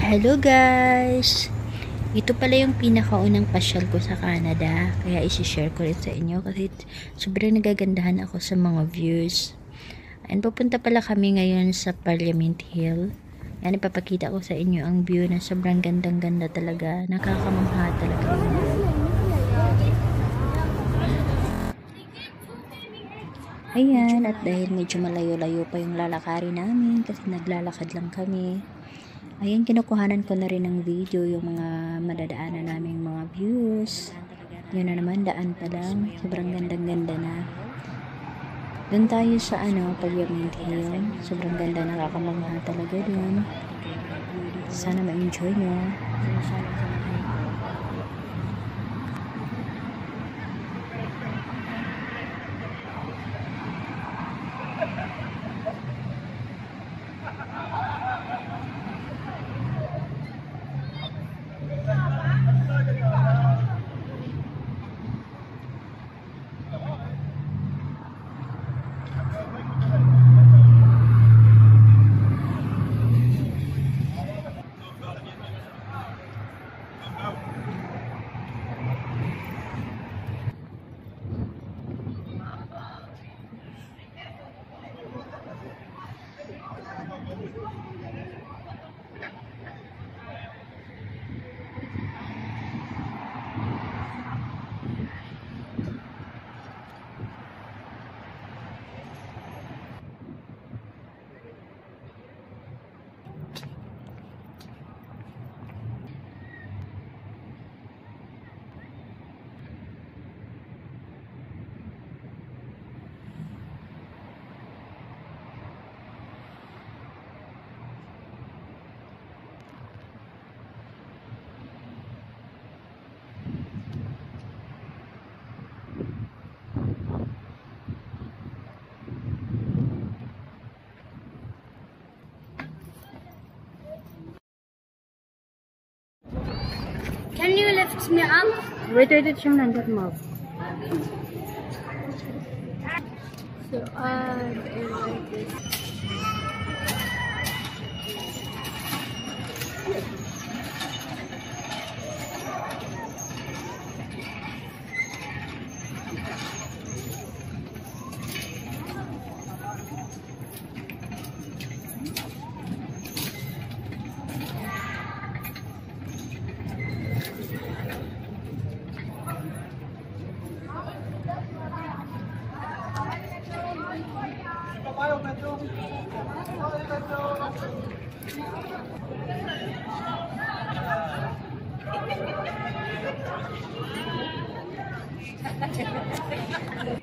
Hello guys! Ito pala yung pinakaunang pasyal ko sa Canada. Kaya isi-share ko rin sa inyo kasi sobrang nagagandahan ako sa mga views. And pupunta pala kami ngayon sa Parliament Hill. Yan, ipapakita ko sa inyo ang view na sobrang gandang-ganda talaga. Nakakamangha talaga yung view. Ayan, at dahil medyo malayo-layo pa yung lalakarin namin kasi naglalakad lang kami. Ayan, kinukuhanan ko na rin ng video yung mga madadaanan naming mga views. Yun na naman, daan pa lang. Sobrang gandang-ganda na. Doon tayo sa Parliament Hill. Sobrang ganda, nakakamangha talaga doon. Sana ma-enjoy nyo. Can you lift me up? Wait, siyang nandun mo. So, like this.